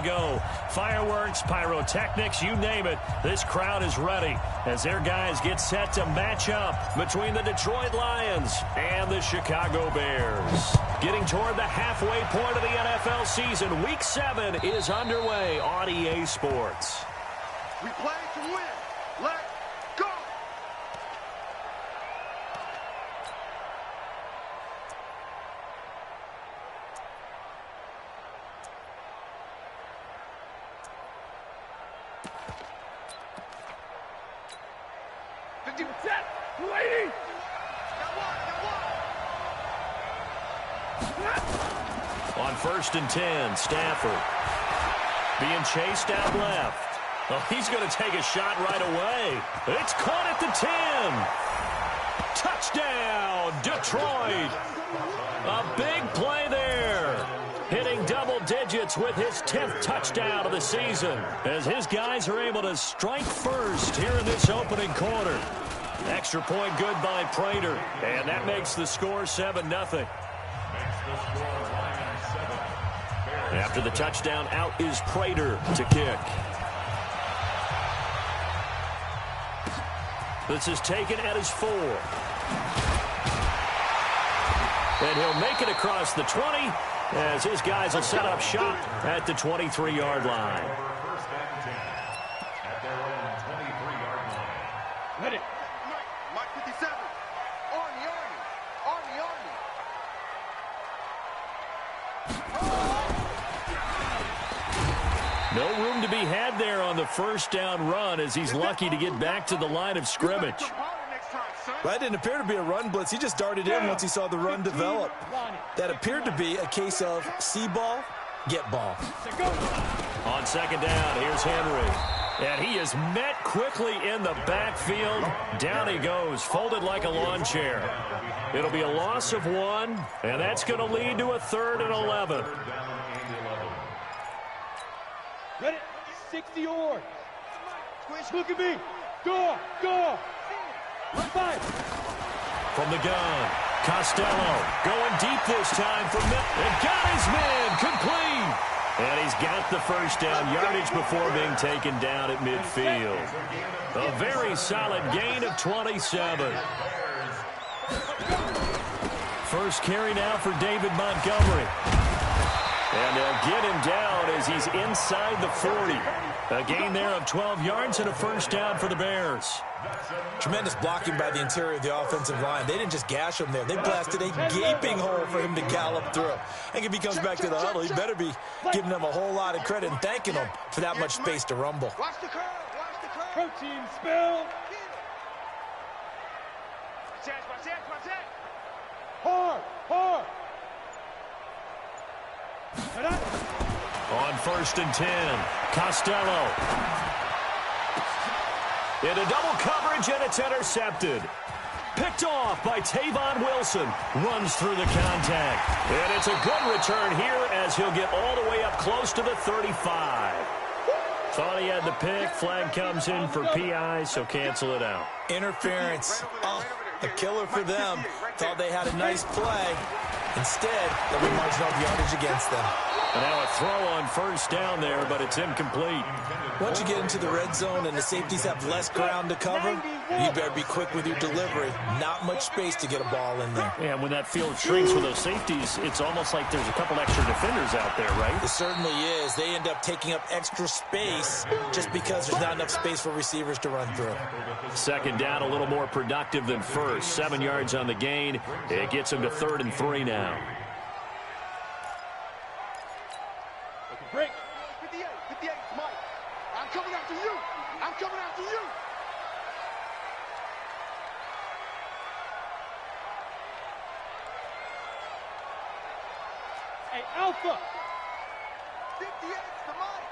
go. Fireworks, pyrotechnics, you name it. This crowd is ready as their guys get set to match up between the Detroit Lions and the Chicago Bears. Getting toward the halfway point of the NFL season, Week 7 is underway on EA Sports. We play to win. Let's go! On 1st and 10, Stafford being chased out left. Oh, he's going to take a shot right away. It's caught at the 10. Touchdown, Detroit. A big play there. Hitting double digits with his 10th touchdown of the season as his guys are able to strike first here in this opening quarter. Extra point good by Prater, and that makes the score 7-0. After the touchdown, out is Prater to kick. This is taken at his 4. And he'll make it across the 20 as his guys will set up shop at the 23-yard line. Ready. Mike 57. Army. No room to be had there on the first down run as he's lucky to get back to the line of scrimmage. That didn't appear to be a run blitz. He just darted in once he saw the run develop. That appeared to be a case of see ball, get ball. On 2nd down, here's Henry. And he is met quickly in the backfield. Down he goes, folded like a lawn chair. It'll be a loss of 1, and that's going to lead to a 3rd and 11. Ready? 60 yards. Look at me. Go. Five. From the gun, Costello going deep this time for Mitt. And got his man complete. And he's got the first down yardage before being taken down at midfield. A very solid gain of 27. First carry now for David Montgomery. And they'll get him down as he's inside the 40. A gain there of 12 yards and a first down for the Bears. Tremendous blocking by the interior of the offensive line. They didn't just gash him there. They blasted a gaping hole for him to gallop through. I think if he comes back to the huddle, he better be giving them a whole lot of credit and thanking them for that much space to rumble. Watch the curve. Protein spill. Hard. On 1st and 10, Costello. Into double coverage, and it's intercepted. Picked off by Tavon Wilson. Runs through the contact. And it's a good return here as he'll get all the way up close to the 35. Thought he had the pick. Flag comes in for PI, so cancel it out. Interference. Oh, a killer for them. Thought they had a nice play. Instead, there'll be marginal yardage against them. And now a throw on first down there, but it's incomplete. Once you get into the red zone and the safeties have less ground to cover, you better be quick with your delivery. Not much space to get a ball in there. Yeah, when that field shrinks with those safeties, it's almost like there's a couple extra defenders out there, right? It certainly is. They end up taking up extra space just because there's not enough space for receivers to run through. 2nd down, a little more productive than first. 7 yards on the gain. It gets him to 3rd and 3 now. Break. 58, Mike. I'm coming after you. Hey, Alpha. 58 to Mike.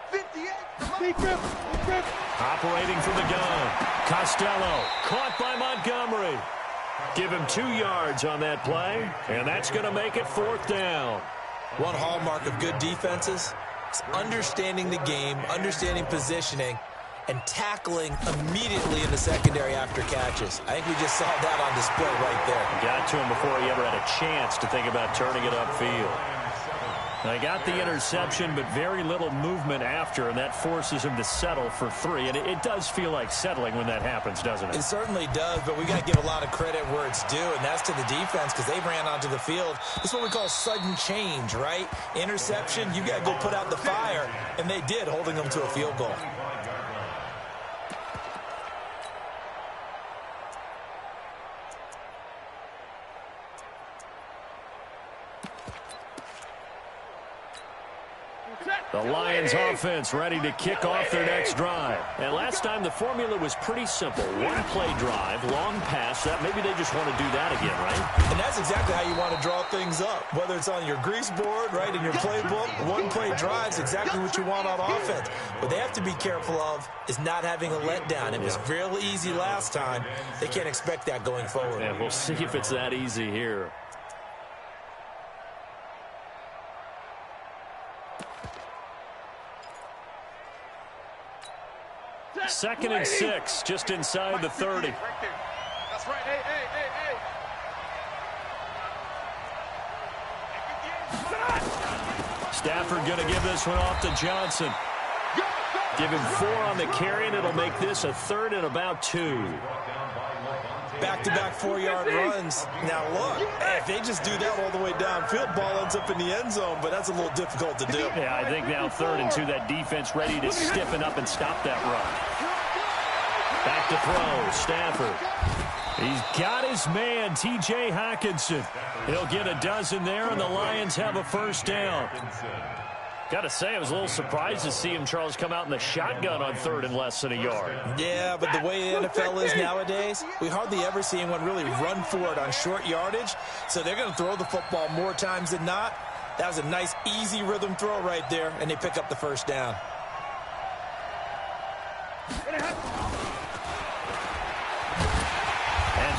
58 to Mike. Big rip. Operating from the gun. Costello caught by Montgomery. Give him 2 yards on that play, and that's going to make it 4th down. One hallmark of good defenses is understanding the game, understanding positioning, and tackling immediately in the secondary after catches. I think we just saw that on display right there. Got to him before he ever had a chance to think about turning it upfield. They got the interception, but very little movement after, and that forces him to settle for 3. And it does feel like settling when that happens, doesn't it? It certainly does, but we got to give a lot of credit where it's due, and that's to the defense because they ran onto the field. This is what we call sudden change, right? Interception, you got to go put out the fire, and they did, holding them to a field goal. The Lions offense ready to kick off their next drive. And last time the formula was pretty simple. One-play drive, long pass. That maybe they just want to do that again, right? And that's exactly how you want to draw things up. Whether it's on your grease board, right, in your playbook, one-play drive is exactly what you want on offense. What they have to be careful of is not having a letdown. It was real easy last time. They can't expect that going forward. And we'll see if it's that easy here. Second and 6, just inside the 30. That's right. Hey. Stafford going to give this one off to Johnson. Give him 4 on the carry, and it'll make this a 3rd and about 2. Back-to-back 4-yard runs. Now, look, if they just do that all the way downfield, ball ends up in the end zone, but that's a little difficult to do. Yeah, I think now 3rd and 2, that defense ready to stiffen up and stop that run. Back to throw, Stafford. He's got his man, T.J. Hockenson. He'll get a dozen there, and the Lions have a first down. Got to say, I was a little surprised to see him, Charles, come out in the shotgun on 3rd and less than a yard. Yeah, but the way the NFL is nowadays, we hardly ever see anyone really run for it on short yardage. So they're going to throw the football more times than not. That was a nice, easy rhythm throw right there, and they pick up the first down. And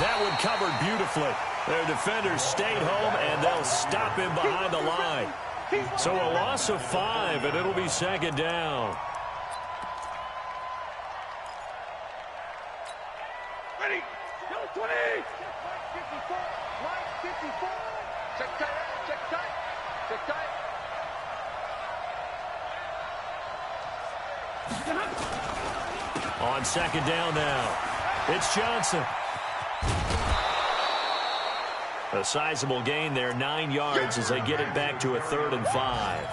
that one covered beautifully. Their defenders stayed home, and they'll stop him behind the line. So a loss of 5, and it'll be second down. Ready. Go 20. Check tight. On second down now, it's Johnson. A sizable gain there, 9 yards as they get it back to a 3rd and 5.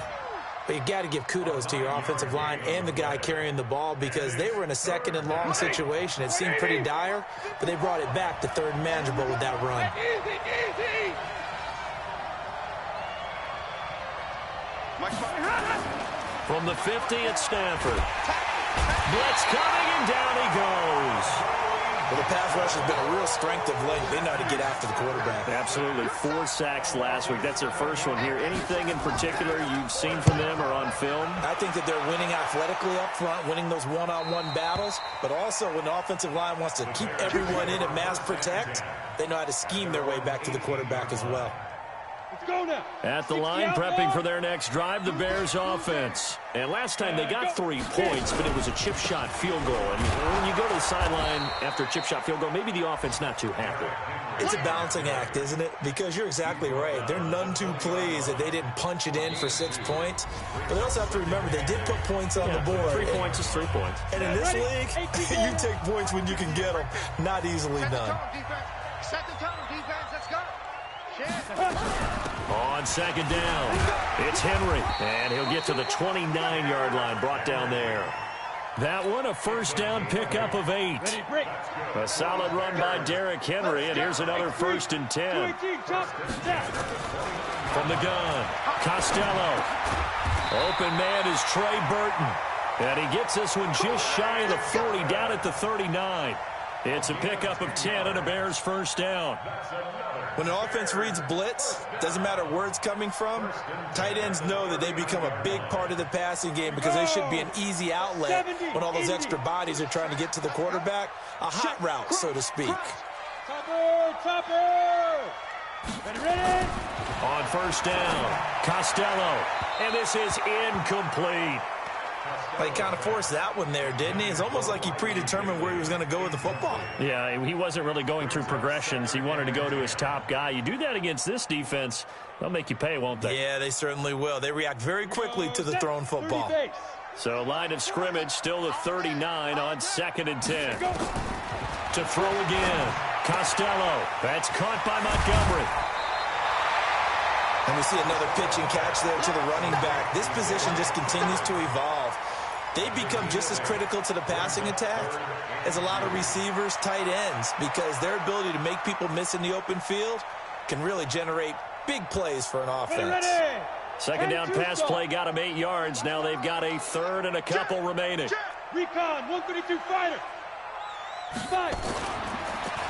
But you got to give kudos to your offensive line and the guy carrying the ball because they were in a 2nd and long situation. It seemed pretty dire, but they brought it back to 3rd and manageable with that run. Easy. From the 50, it's Stafford. Blitz coming, and down he goes. Well, the pass rush has been a real strength of late. They know how to get after the quarterback. Absolutely. 4 sacks last week. That's their first one here. Anything in particular you've seen from them or on film? I think that they're winning athletically up front, winning those one-on-one battles, but also when the offensive line wants to keep everyone in and mass protect, they know how to scheme their way back to the quarterback as well. Let's go now. At the line, prepping for their next drive, the Bears offense. And last time they got 3 points, but it was a chip shot field goal. And when you go to the sideline after a chip shot field goal, maybe the offense not too happy. It's a balancing act, isn't it? Because you're exactly right. They're none too pleased that they didn't punch it in for 6 points. But they also have to remember they did put points on the board. 3 points is 3 points. And in this league, you take points when you can get them. Not easily done. Set the tone, defense. Let's go. On second down, it's Henry, and he'll get to the 29-yard line, brought down there. That one, a first down pickup of 8. A solid run by Derrick Henry, and here's another 1st and 10. From the gun, Costello. Open man is Trey Burton, and he gets this one just shy of the 40, down at the 39. It's a pickup of 10 and a Bears first down. When an offense reads blitz, doesn't matter where it's coming from, tight ends know that they become a big part of the passing game because they should be an easy outlet when all those extra bodies are trying to get to the quarterback. A hot route, so to speak. Topper! Ready? On first down, Costello, and this is incomplete. Well, he kind of forced that one there, didn't he? It's almost like he predetermined where he was going to go with the football. Yeah, he wasn't really going through progressions. He wanted to go to his top guy. You do that against this defense, They'll make you pay, won't they? Yeah, they certainly will. They react very quickly to the thrown football. So line of scrimmage still the 39 on 2nd and 10. To throw again. Costello. That's caught by Montgomery. And we see another pitch and catch there to the running back. This position just continues to evolve. They become just as critical to the passing attack as a lot of receivers, tight ends, because their ability to make people miss in the open field can really generate big plays for an offense. Second down pass play got them 8 yards. Now they've got a third and a couple remaining. Recon, 132 fighter. 5.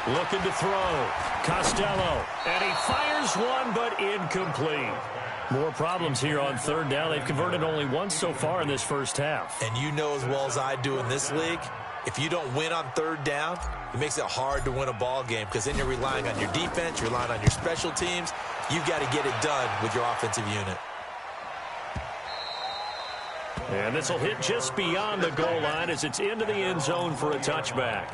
Looking to throw. Costello. And he fires one, but incomplete. More problems here on third down. They've converted only once so far in this first half. And you know as well as I do in this league, if you don't win on third down, it makes it hard to win a ball game because then you're relying on your defense, you're relying on your special teams. You've got to get it done with your offensive unit. And this will hit just beyond the goal line as it's into the end zone for a touchback.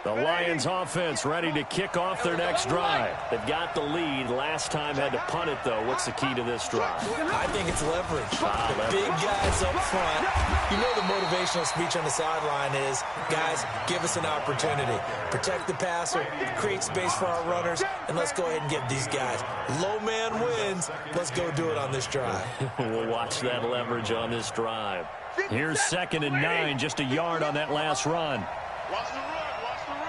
The Lions offense ready to kick off their next drive. They've got the lead. Last time had to punt it, though. What's the key to this drive? I think it's leverage. The big guys up front. You know the motivational speech on the sideline is, guys, give us an opportunity. Protect the passer, create space for our runners, and let's go ahead and get these guys. Low man wins. Let's go do it on this drive. We'll watch that leverage on this drive. Here's 2nd and 9, just a yard on that last run. Watch the run. Watch the run.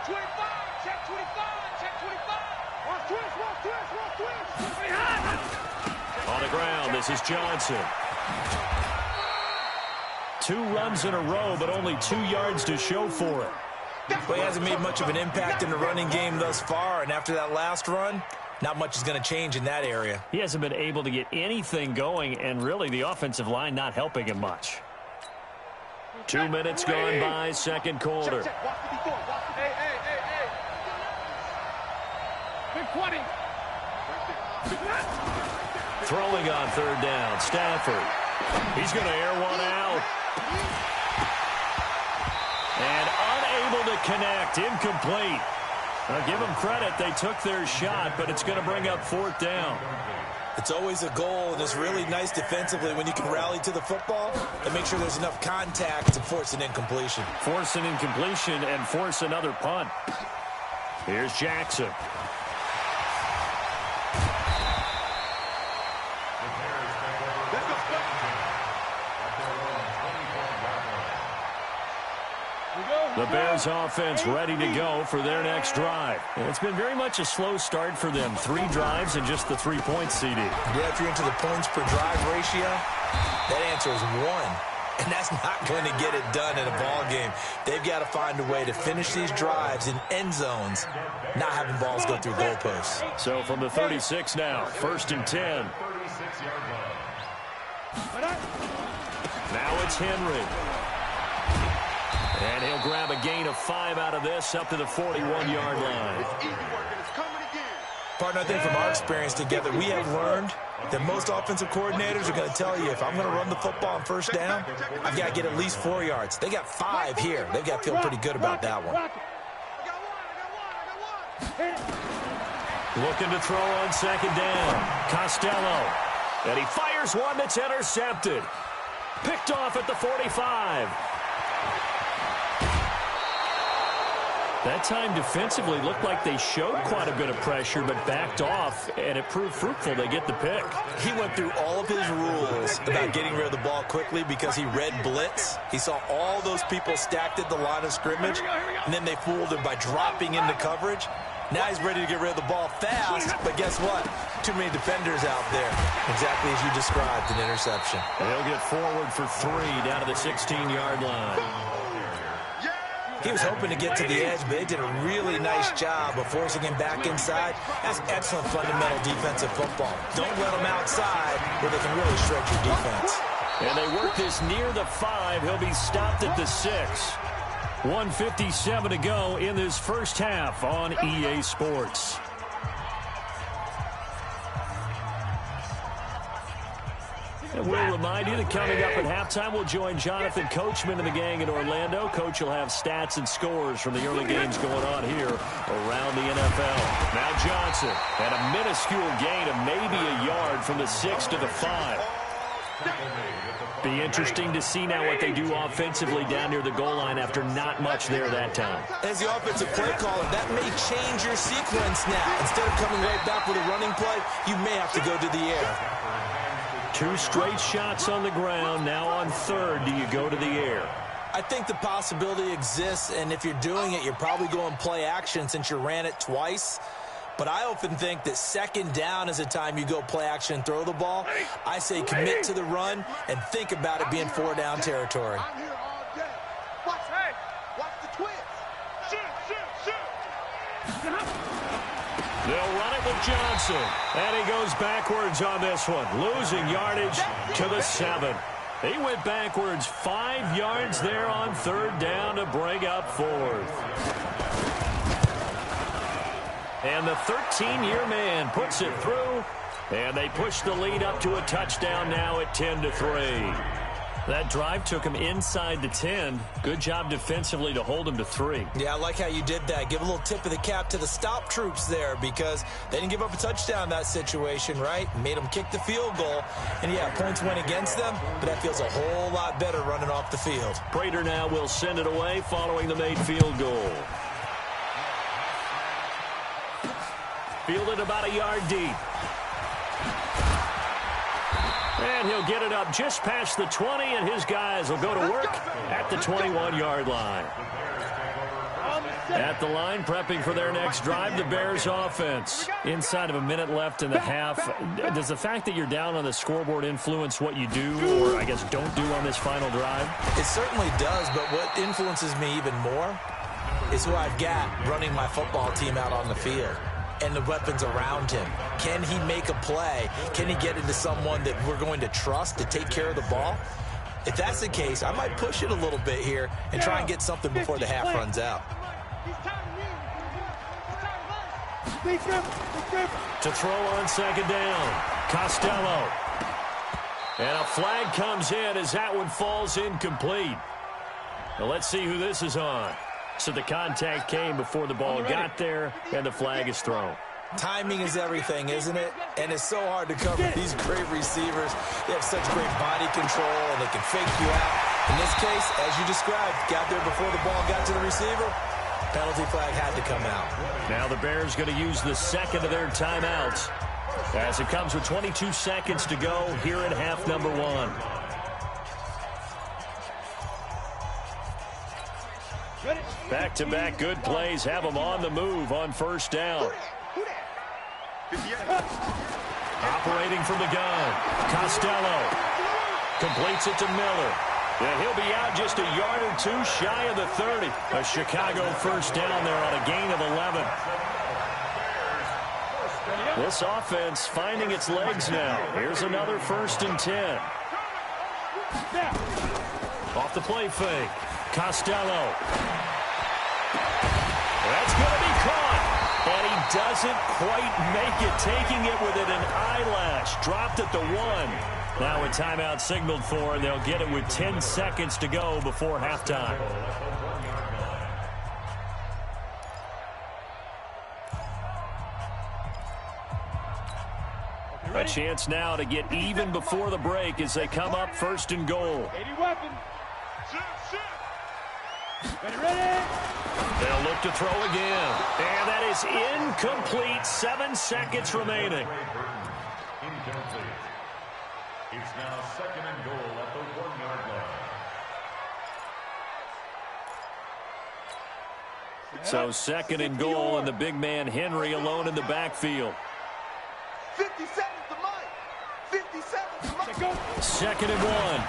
25. Check 25. Check 25. Watch twist. Watch twist. Watch twist. On the ground, this is Johnson. 2 runs in a row, but only 2 yards to show for it. Well, he hasn't made much of an impact in the running game thus far, and after that last run, not much is going to change in that area. He hasn't been able to get anything going, and really the offensive line not helping him much. 2 minutes gone by, second quarter. Check. Watch the before. Watch the hey. Big 20. Throwing on third down, Stafford. He's going to air one out. And unable to connect, incomplete. I'll give them credit, they took their shot, but it's going to bring up 4th down. It's always a goal, and it's really nice defensively when you can rally to the football and make sure there's enough contact to force an incompletion. Force an incompletion and force another punt. Here's Jackson. The Bears offense ready to go for their next drive. It's been very much a slow start for them. 3 drives and just the 3 points, CD. Yeah, if you're into the points per drive ratio, that answer is 1. And that's not going to get it done in a ball game. They've got to find a way to finish these drives in end zones, not having balls go through goalposts. So from the 36 now, 1st and 10. Now it's Henry. And he'll grab a gain of 5 out of this up to the 41-yard line. It's easy work and it's coming again. Partner, I think from our experience together, we have learned that most offensive coordinators are going to tell you, if I'm going to run the football on first down, I've got to get at least 4 yards. They got 5 here. They've got to feel pretty good about that one. Looking to throw on 2nd down. Costello. And he fires one that's intercepted. Picked off at the 45. That time defensively looked like they showed quite a bit of pressure but backed off, and it proved fruitful. They get the pick. He went through all of his rules about getting rid of the ball quickly because he read blitz. He saw all those people stacked at the line of scrimmage, and then they fooled him by dropping into coverage. Now he's ready to get rid of the ball fast, but guess what? Too many defenders out there. Exactly as you described, an interception. They'll get forward for 3 down to the 16-yard line. He was hoping to get to the edge, but they did a really nice job of forcing him back inside. That's excellent fundamental defensive football. Don't let him outside where they can really shred your defense. And they work this near the 5. He'll be stopped at the 6. 1:57 to go in this first half on EA Sports. And we'll remind you that coming up at halftime, we'll join Jonathan Coachman and the gang in Orlando. Coach will have stats and scores from the early games going on here around the NFL. Now Johnson at a minuscule gain of maybe a yard from the 6 to the 5. Be interesting to see now what they do offensively down near the goal line after not much there that time. As the offensive play caller, that may change your sequence now. Instead of coming right back with a running play, you may have to go to the air. 2 straight shots on the ground. Now on third, do you go to the air? I think the possibility exists, and if you're doing it, you're probably going play action since you ran it twice. But I often think that second down is a time you go play action and throw the ball. I say commit to the run and think about it being 4-down territory. I'm here all day. Watch the twist. Shoot. They'll run it with Johnson. And he goes backwards on this one, losing yardage to the 7. He went backwards 5 yards there on third down to bring up fourth. And the 13-year man puts it through, and they push the lead up to a touchdown now at 10-3. That drive took him inside the 10. Good job defensively to hold him to 3. Yeah, I like how you did that. Give a little tip of the cap to the stop troops there because they didn't give up a touchdown in that situation, right? Made them kick the field goal. And, yeah, points went against them, but that feels a whole lot better running off the field. Prater now will send it away following the made field goal. Fielded about a yard deep. And he'll get it up just past the 20, and his guys will go to work at the 21-yard line. At the line, prepping for their next drive, the Bears offense. Inside of a minute left in the half, does the fact that you're down on the scoreboard influence what you do, or I guess don't do on this final drive? It certainly does, but what influences me even more is who I've got running my football team out on the field and the weapons around him. Can he make a play? Can he get into someone that we're going to trust to take care of the ball? If that's the case, I might push it a little bit here and try and get something before the half runs out. To throw on second down, Costello. And a flag comes in as that one falls incomplete. Now let's see who this is on. So the contact came before the ball got there, and the flag is thrown. Timing is everything, isn't it? And it's so hard to cover these great receivers. They have such great body control, and they can fake you out. In this case, as you described, got there before the ball got to the receiver. Penalty flag had to come out. Now the Bears going to use the second of their timeouts as it comes with 22 seconds to go here in half number 1. Back-to-back good plays have them on the move on first down. Operating from the gun, Costello completes it to Miller. Yeah, he'll be out just a yard or two shy of the 30. A Chicago first down there on a gain of 11. This offense finding its legs now. Here's another 1st and 10. Off the play fake, Costello. That's going to be caught. And he doesn't quite make it, taking it within an eyelash. Dropped at the 1. Now a timeout signaled for, and they'll get it with 10 seconds to go before halftime. A chance now to get even before the break as they come up 1st and goal. 80 weapons. Ready. They'll look to throw again. And that is incomplete. 7 seconds remaining. Incomplete. It's now 2nd and goal at the 1-yard line. So 2nd and goal, and the big man Henry alone in the backfield. 50 seconds to Mike. 50 seconds to Mike. 2nd and 1.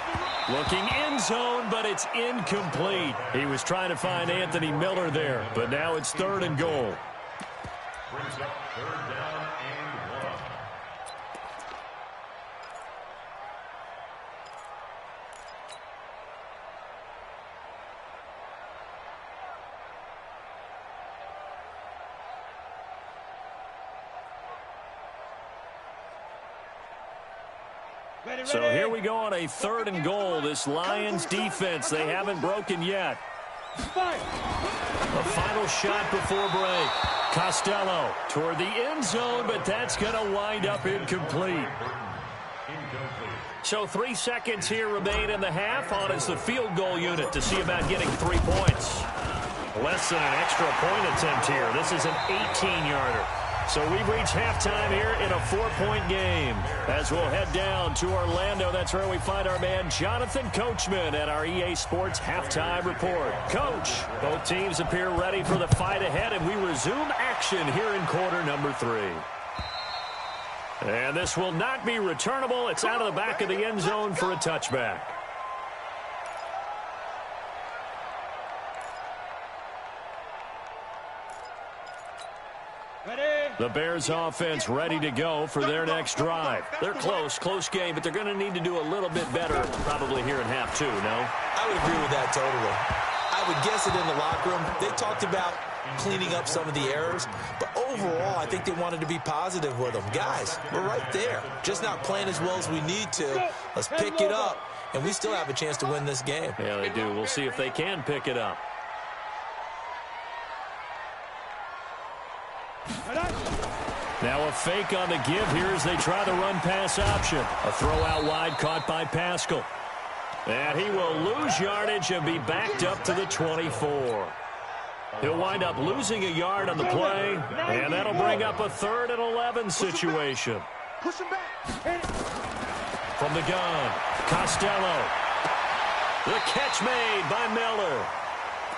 Looking end zone, but it's incomplete. He was trying to find Anthony Miller there, but now it's 3rd and goal. Brings up 3rd down and 1. So here we go on a 3rd and goal. This Lions defense, they haven't broken yet. A final shot before break. Costello toward the end zone, but that's going to wind up incomplete. So 3 seconds here remain in the half. On is the field goal unit to see about getting 3 points. Less than an extra point attempt here. This is an 18-yarder. So we've reached halftime here in a 4-point game. As we'll head down to Orlando, that's where we find our man Jonathan Coachman at our EA Sports Halftime Report. Coach, both teams appear ready for the fight ahead, and we resume action here in quarter number 3. And this will not be returnable. It's out of the back of the end zone for a touchback. The Bears offense ready to go for their next drive. They're close game, but they're going to need to do a little bit better probably here in half 2, no? I would agree with that totally. I would guess it in the locker room. They talked about cleaning up some of the errors, but overall, I think they wanted to be positive with them. Guys, we're right there. Just not playing as well as we need to. Let's pick it up, and we still have a chance to win this game. Yeah, they do. We'll see if they can pick it up. Now a fake on the give here as they try the run-pass option. A throw out wide caught by Pascal. And he will lose yardage and be backed up to the 24. He'll wind up losing a yard on the play, and that'll bring up a 3rd and 11 situation. From the gun, Costello. The catch made by Miller.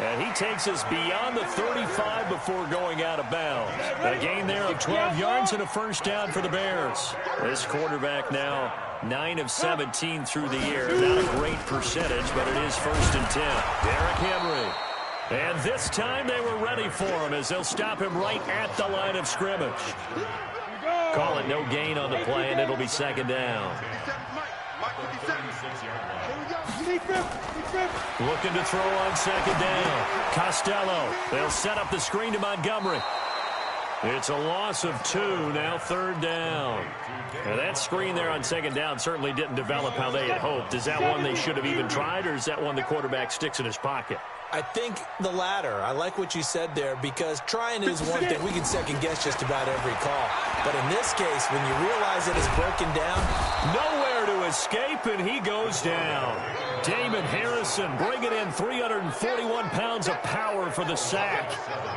And he takes us beyond the 35 before going out of bounds. A gain there of 12 yards and a first down for the Bears. This quarterback now 9 of 17 through the air. Not a great percentage, but it is 1st and 10. Derrick Henry. And this time they were ready for him as they'll stop him right at the line of scrimmage. Call it no gain on the play, and it'll be 2nd down. Looking to throw on 2nd down. Costello. They'll set up the screen to Montgomery. It's a loss of 2, now 3rd down. Now that screen there on 2nd down certainly didn't develop how they had hoped. Is that one they should have even tried, or is that one the quarterback sticks in his pocket? I think the latter. I like what you said there, because trying is one thing. We can second-guess just about every call. But in this case, when you realize it is broken down, nowhere to escape, and he goes down. Damon Harrison bringing in 341 pounds of power for the sack.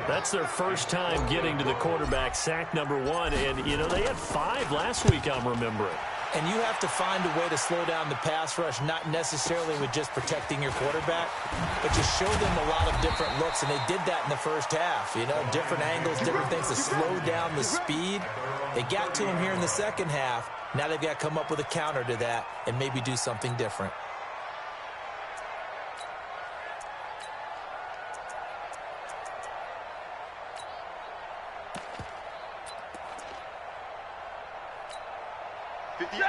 That's their first time getting to the quarterback, sack number 1. And, you know, they had 5 last week, I'm remembering. And you have to find a way to slow down the pass rush, not necessarily with just protecting your quarterback, but just show them a lot of different looks, and they did that in the first half. You know, different angles, different things to slow down the speed. They got to him here in the second half. Now they've got to come up with a counter to that and maybe do something different.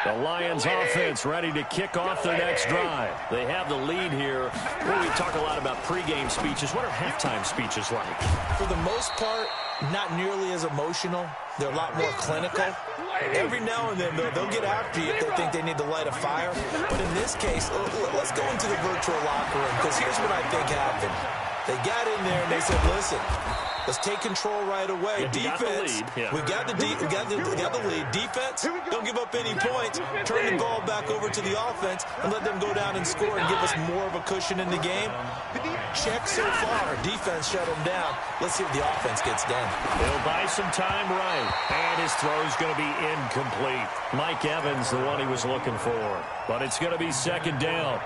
The Lions offense ready to kick off their next drive. They have the lead here. Well, we talk a lot about pregame speeches. What are halftime speeches like? For the most part, not nearly as emotional. They're a lot more clinical. Every now and then, they'll get after you if they think they need to light a fire. But in this case, let's go into the virtual locker room, because here's what I think happened. They got in there and they said, listen, let's take control right away. Defense, we got the lead. Defense, don't give up any points. Turn the ball back over to the offense and let them go down and score and give us more of a cushion in the game. Check so far. Defense shut them down. Let's see what the offense gets done. He'll buy some time right, and his throw's going to be incomplete. Mike Evans, the one he was looking for. But it's going to be 2nd down.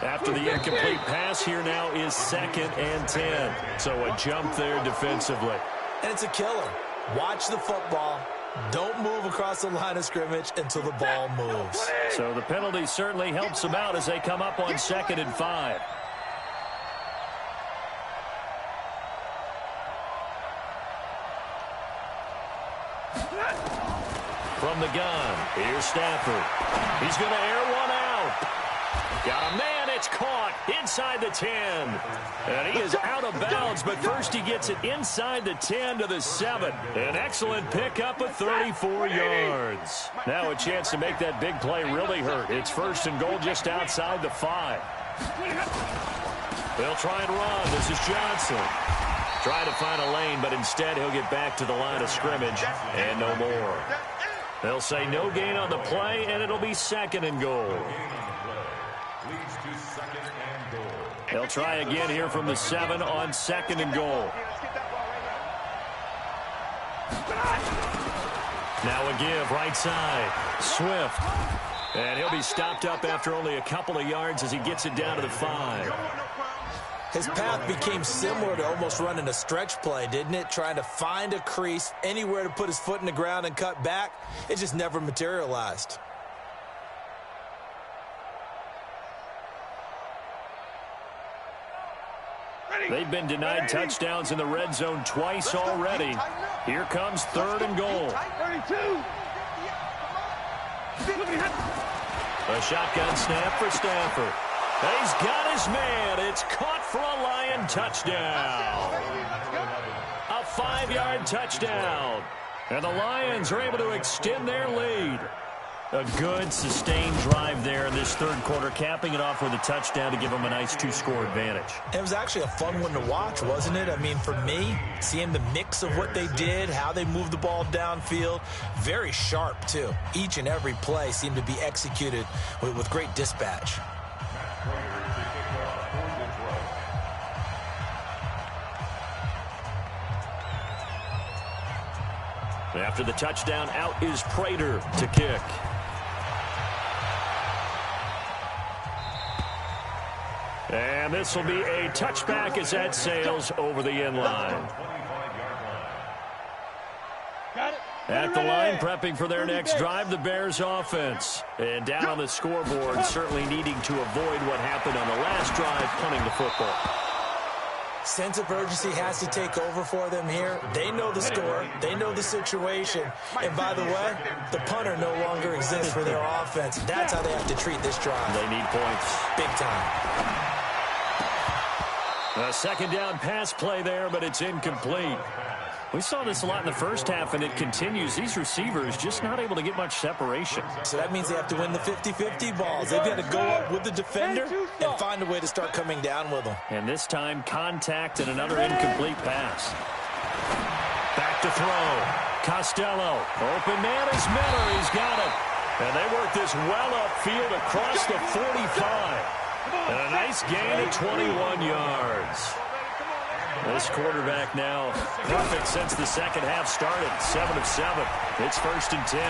After the incomplete pass, here now is 2nd and 10. So a jump there defensively. And it's a killer. Watch the football. Don't move across the line of scrimmage until the ball moves. So the penalty certainly helps them out as they come up on 2nd and 5. From the gun, here's Stafford. He's going to air one out. Got a man and it's caught inside the 10. And he is out of bounds, but first he gets it inside the 10 to the 7. An excellent pickup of 34 yards. Now a chance to make that big play really hurt. It's first and goal just outside the 5. They'll try and run. This is Johnson. Try to find a lane, but instead he'll get back to the line of scrimmage and no more. They'll say no gain on the play, and it'll be second and goal. They'll try again here from the 7 on second and goal. Now a give right side. Swift. And he'll be stopped up after only a couple of yards as he gets it down to the 5. His path became similar to almost running a stretch play, didn't it? Trying to find a crease, anywhere to put his foot in the ground and cut back. It just never materialized. They've been denied touchdowns in the red zone twice already. Here comes third and goal. 32. A shotgun snap for Stafford. He's got his man. It's caught for a Lion touchdown. A 5-yard touchdown. And the Lions are able to extend their lead. A good, sustained drive there in this third quarter, capping it off with a touchdown to give them a nice 2-score advantage. It was actually a fun one to watch, wasn't it? I mean, for me, seeing the mix of what they did, how they moved the ball downfield, very sharp, too. Each and every play seemed to be executed with great dispatch. After the touchdown, out is Prater to kick. And this will be a touchback as that sails over the end line. At the line, prepping for their next drive, the Bears offense. And down on the scoreboard, certainly needing to avoid what happened on the last drive, punting the football. Sense of urgency has to take over for them here. They know the score. They know the situation. And by the way, the punter no longer exists for their offense. That's how they have to treat this drive. They need points. Big time. A second down pass play there, but it's incomplete. We saw this a lot in the first half, and it continues. These receivers just not able to get much separation. So that means they have to win the 50-50 balls. They've got to go up with the defender and find a way to start coming down with them. And this time, contact and another incomplete pass. Back to throw. Costello. Open man is Miller. He's got it. And they work this well upfield across the 45. And a nice gain of 21 yards. This quarterback now perfect since the second half started. 7 of 7. It's first and 10.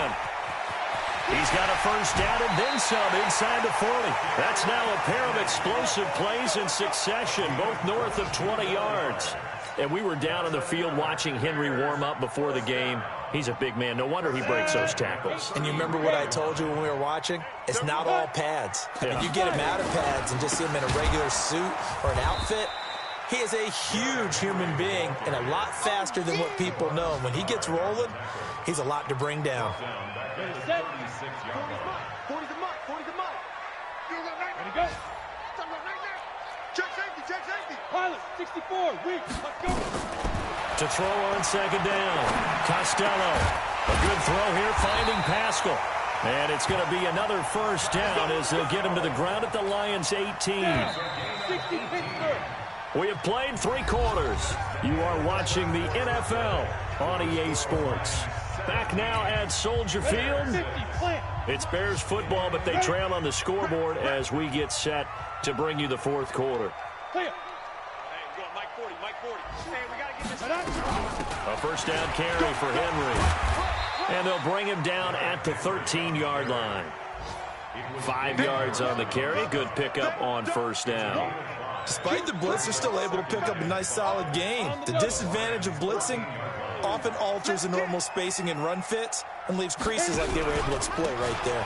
He's got a first down and then some inside the 40. That's now a pair of explosive plays in succession, both north of 20 yards. And we were down on the field watching Henry warm up before the game. He's a big man. No wonder he breaks those tackles. And you remember what I told you when we were watching? It's not all pads. I mean, you get him out of pads and just see him in a regular suit or an outfit. He is a huge human being and a lot faster than what people know. When he gets rolling, he's a lot to bring down. Set. 40's a mark. 40's a mark. Ready to go. Check safety. Pilot, 64, weak. Let's go. To throw on second down. Costello. A good throw here, finding Pascal. And it's going to be another first down as they'll get him to the ground at the Lions' 18. 60 Pittsburgh. We have played 3 quarters. You are watching the NFL on EA Sports. Back now at Soldier Field. It's Bears football, but they trail on the scoreboard as we get set to bring you the fourth quarter. Clear. Hey, we're going Mike 40. Hey, we got to get this. A first down carry for Henry. And they'll bring him down at the 13-yard line. 5 yards on the carry. Good pickup on first down. Despite the blitz, they're still able to pick up a nice solid gain. The disadvantage of blitzing often alters the normal spacing and run fits and leaves creases like they were able to exploit right there.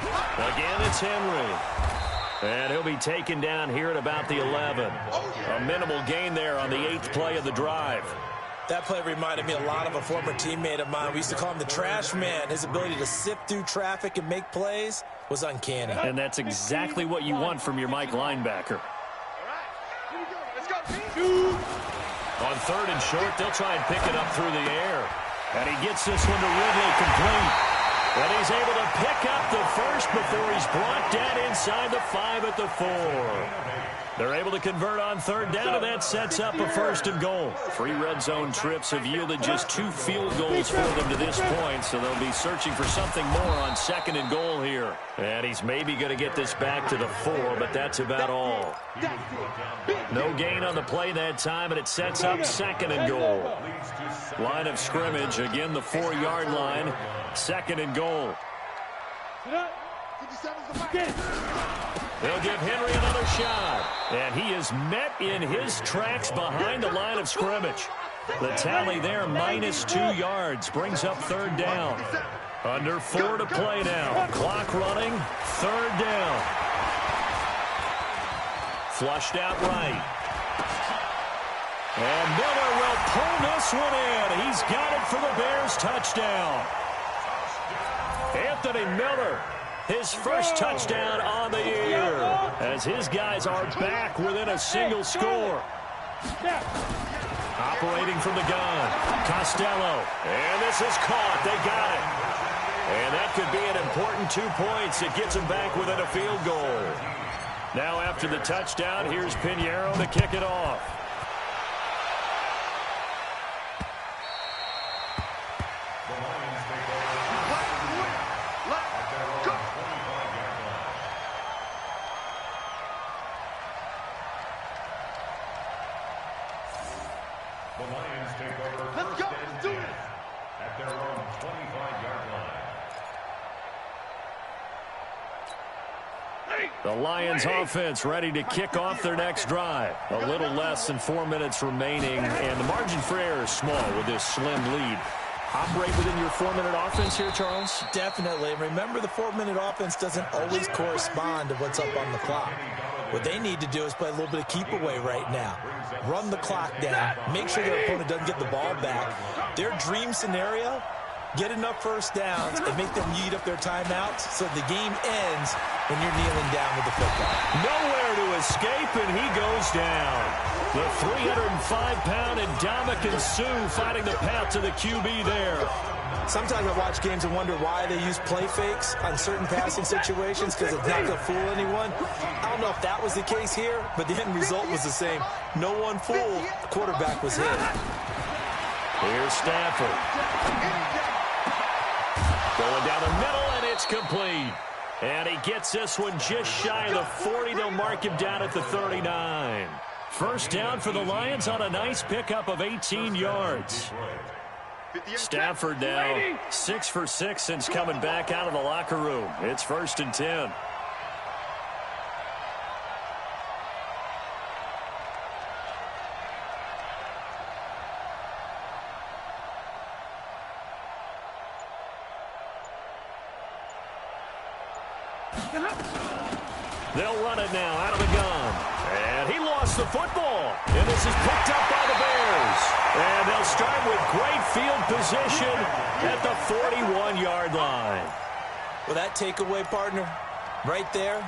Again, it's Henry. And he'll be taken down here at about the 11. A minimal gain there on the 8th play of the drive. That play reminded me a lot of a former teammate of mine. We used to call him the trash man. His ability to sift through traffic and make plays. was uncanny. And that's exactly what you want from your Mike linebacker. On 3rd and short, they'll try and pick it up through the air. And he gets this one to Ridley complete. And he's able to pick up the first before he's brought down inside the 5 at the 4. They're able to convert on 3rd down, and that sets up a 1st and goal. 3 red zone trips have yielded just 2 field goals for them to this point, so they'll be searching for something more on 2nd and goal here. And he's maybe going to get this back to the 4, but that's about all. No gain on the play that time, and it sets up 2nd and goal. Line of scrimmage, again the 4-yard line, 2nd and goal. They'll give Henry another shot. And he is met in his tracks behind the line of scrimmage. The tally there, -2 yards, brings up 3rd down. Under 4 to play now. Clock running, 3rd down. Flushed out right. And Miller will pull this one in. He's got it for the Bears touchdown. Anthony Miller, his first touchdown on the year, as his guys are back within a single score. Operating from the gun, Costello, and this is caught. They got it. And that could be an important 2 points. It gets them back within a field goal. Now after the touchdown, here's Pinheiro to kick it off. The Lions offense ready to kick off their next drive. A little less than 4 minutes remaining, and the margin for error is small with this slim lead. Operate within your 4-minute offense here, Charles? Definitely. Remember, the 4-minute offense doesn't always correspond to what's up on the clock. What they need to do is play a little bit of keep away right now. Run the clock down. Make sure their opponent doesn't get the ball back. Their dream scenario, get enough first downs and make them eat up their timeouts so the game ends when you're kneeling down with the football. Nowhere to escape, and he goes down. The 305-pound Ndamukong Suh fighting the path to the QB there. Sometimes I watch games and wonder why they use play fakes on certain passing situations because it's not going to fool anyone. I don't know if that was the case here, but the end result was the same. No one fooled. The quarterback was hit. Here's Stafford. Going down the middle, and it's complete. And he gets this one just shy of the 40. They'll mark him down at the 39. First down for the Lions on a nice pickup of 18 yards. Stafford now 6 for 6 since coming back out of the locker room. It's 1st and 10. They'll run it now out of the gun. And he lost the football. And this is picked up by the Bears. And they'll start with great field position at the 41-yard line. Well, that takeaway, partner, right there,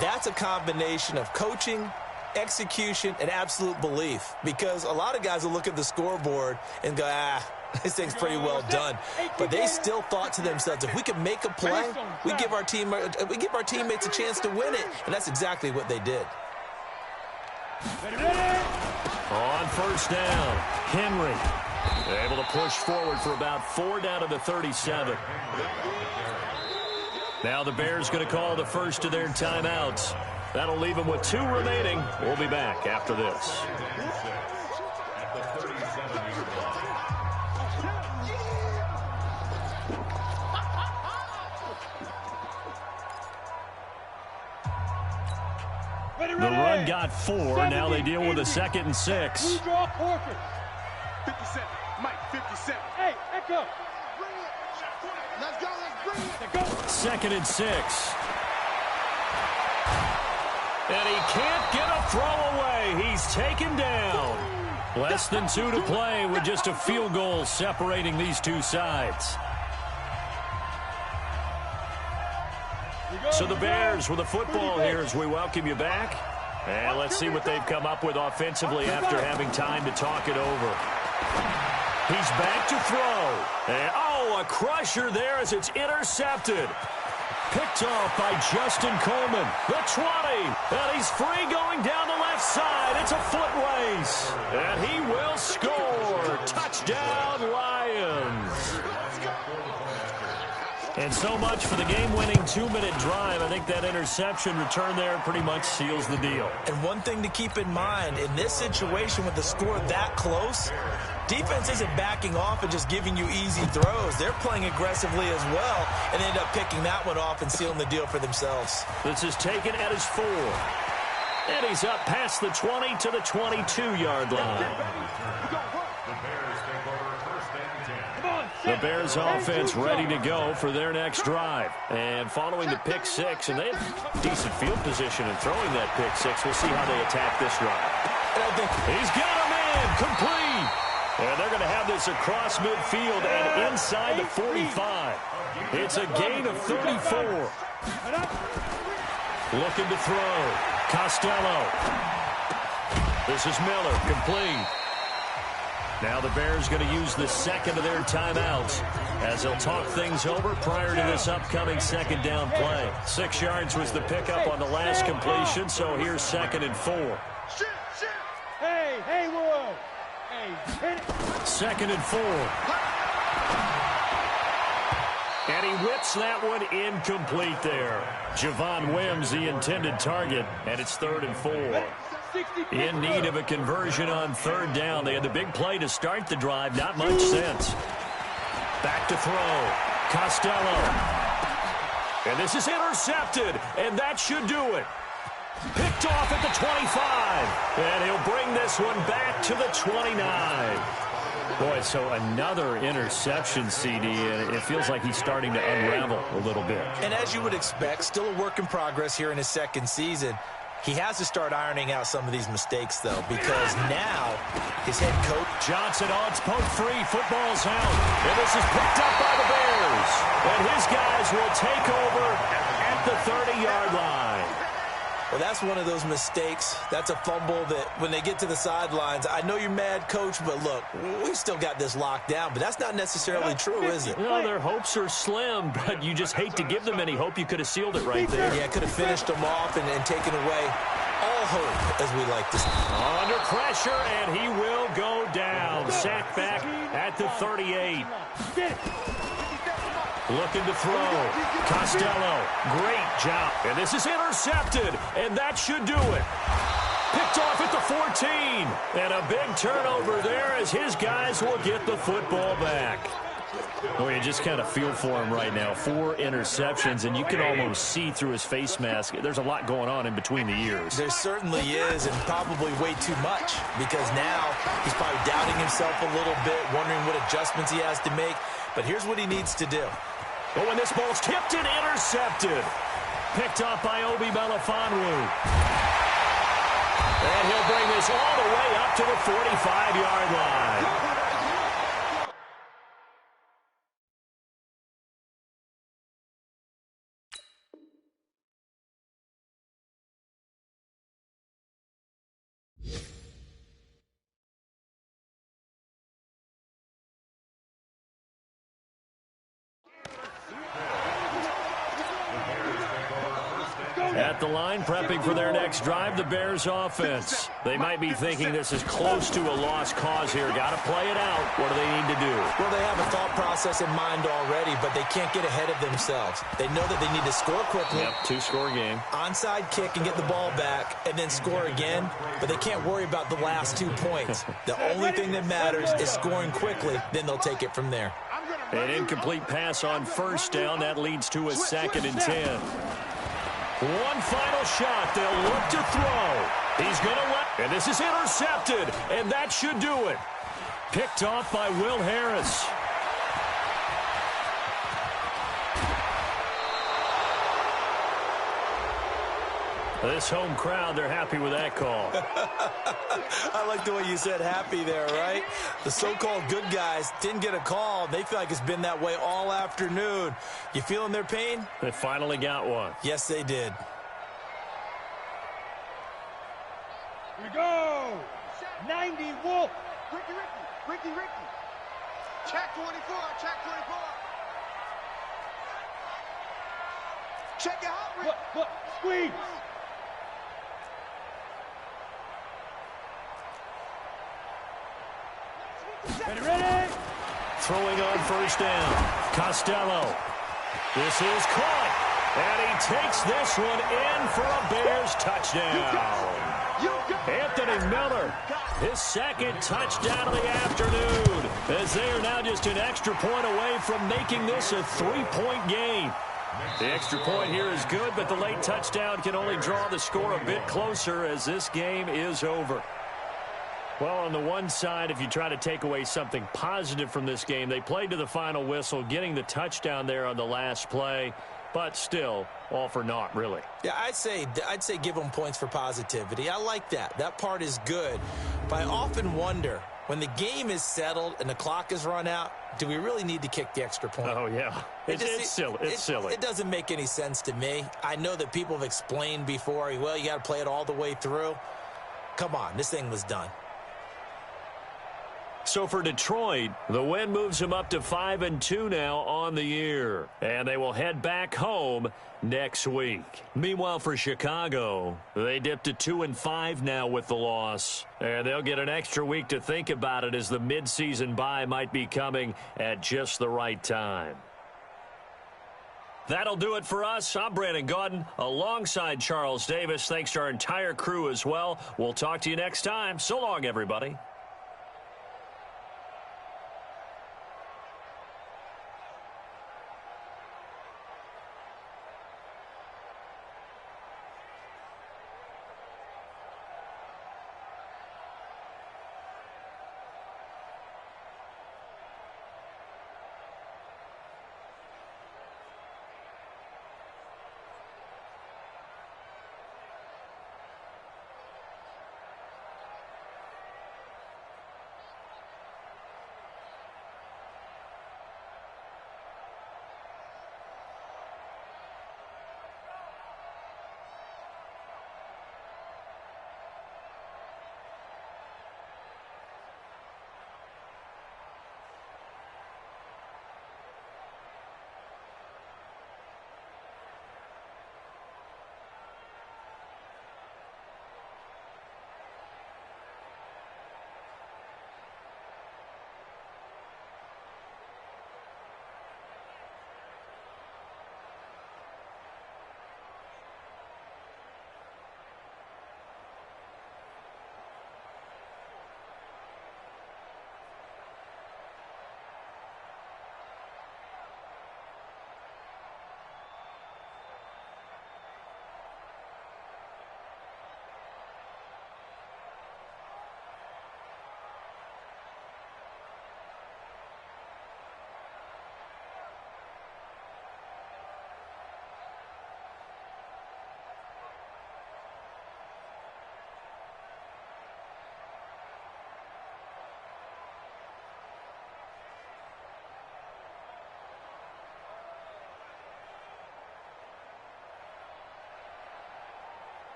that's a combination of coaching, execution, and absolute belief. Because a lot of guys will look at the scoreboard and go, this thing's pretty well done. But they still thought to themselves, if we can make a play, we give our teammates a chance to win it. And that's exactly what they did. On first down, Henry able to push forward for about 4 down to the 37. Now the Bears going to call the first of their timeouts. That'll leave them with 2 remaining. We'll be back after this. The run got 4. Now they deal with a 2nd and 6. 57. Mike, 57. Hey, echo. Let's go. Let's bring it. 2nd and 6. And he can't get a throw away. He's taken down. Less than 2 to play with just a field goal separating these two sides. So the Bears with the football here as we welcome you back. And let's see what they've come up with offensively after having time to talk it over. He's back to throw. And, a crusher there as it's intercepted. Picked off by Justin Coleman. The 20. And he's free going down the left side. It's a foot race. And he will score. Touchdown, Lions. And so much for the game-winning 2-minute drive. I think that interception return there pretty much seals the deal. And one thing to keep in mind, in this situation with the score that close, defense isn't backing off and just giving you easy throws. They're playing aggressively as well and end up picking that one off and sealing the deal for themselves. This is taken at his 4. And he's up past the 20 to the 22-yard line. The Bears offense ready to go for their next drive. And following the pick 6, and they have decent field position in throwing that pick 6. We'll see how they attack this drive. And I think he's got him in, complete. And they're going to have this across midfield and inside the 45. It's a gain of 34. Looking to throw. Costello. This is Miller, complete. Now the Bears going to use the second of their timeouts as they'll talk things over prior to this upcoming second down play. 6 yards was the pickup on the last completion, so here's 2nd and 4. Hey, World. Hey, 2nd and 4. And he whips that one incomplete there. Javon Wims, the intended target, and it's 3rd and 4. In need of a conversion on 3rd down. They had the big play to start the drive. Not much sense. Back to throw. Costello. And this is intercepted, and that should do it. Picked off at the 25. And he'll bring this one back to the 29. Boy, so another interception, CD, and it feels like he's starting to unravel a little bit. And as you would expect, still a work in progress here in his 2nd season. He has to start ironing out some of these mistakes, though, because now his head coach... Johnson on, it's poked free, football's out, and this is picked up by the Bears. And his guys will take over at the 30-yard line. Well, that's one of those mistakes. That's a fumble that when they get to the sidelines, I know you're mad, Coach, but look, we've still got this locked down. But that's not necessarily true, is it? No, their hopes are slim, but you just hate to give them any hope. You could have sealed it right there. Yeah, could have finished them off and taken away all hope, as we like to say. Under pressure, and he will go down. Sacked back at the 38. Looking to throw. Costello, great job. And this is intercepted, and that should do it. Picked off at the 14. And a big turnover there as his guys will get the football back. Well, you just kind of feel for him right now. 4 interceptions, and you can almost see through his face mask. There's a lot going on in between the ears. There certainly is, and probably way too much, because now he's probably doubting himself a little bit, wondering what adjustments he has to make. But here's what he needs to do. But when this ball's tipped and intercepted. Picked up by Obi Melifonwu. And he'll bring this all the way up to the 45-yard line. At the line, prepping for their next drive, the Bears offense. They might be thinking this is close to a lost cause here. Got to play it out. What do they need to do? Well, they have a thought process in mind already, but they can't get ahead of themselves. They know that they need to score quickly. Yep, 2-score game. Onside kick and get the ball back, and then score again. But they can't worry about the last 2 points. The only thing that matters is scoring quickly. Then they'll take it from there. An incomplete pass on 1st down. That leads to a 2nd and 10. One final shot. They'll look to throw. He's going to let... And this is intercepted. And that should do it. Picked off by Will Harris. This home crowd, they're happy with that call. I like the way you said happy there, right? The so-called good guys didn't get a call. They feel like it's been that way all afternoon. You feeling their pain? They finally got one. Yes, they did. Here we go. 90 Wolf. Ricky. Check 24. Check it out, Ricky. Look, squeeze. Ready? Throwing on first down. Costello. This is caught. And he takes this one in for a Bears touchdown. Anthony Miller, his second touchdown of the afternoon, as they are now just an extra point away from making this a 3-point game. The extra point here is good, but the late touchdown can only draw the score a bit closer as this game is over. Well, on the one side, if you try to take away something positive from this game, they played to the final whistle, getting the touchdown there on the last play, but still, all for naught, really. Yeah, I'd say give them points for positivity. I like that. That part is good. But I often wonder, when the game is settled and the clock is run out, do we really need to kick the extra point? Oh, yeah. It's silly. It's silly. It doesn't make any sense to me. I know that people have explained before, well, you got to play it all the way through. Come on, this thing was done. So for Detroit, the win moves them up to 5-2 now on the year. And they will head back home next week. Meanwhile, for Chicago, they dipped to 2-5 now with the loss. And they'll get an extra week to think about it as the midseason bye might be coming at just the right time. That'll do it for us. I'm Brandon Gaudin alongside Charles Davis. Thanks to our entire crew as well. We'll talk to you next time. So long, everybody.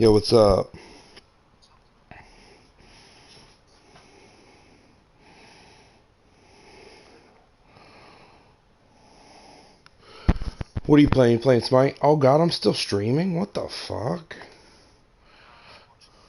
Yo, what's up? What are you playing? You playing Smite? Oh god, I'm still streaming? What the fuck?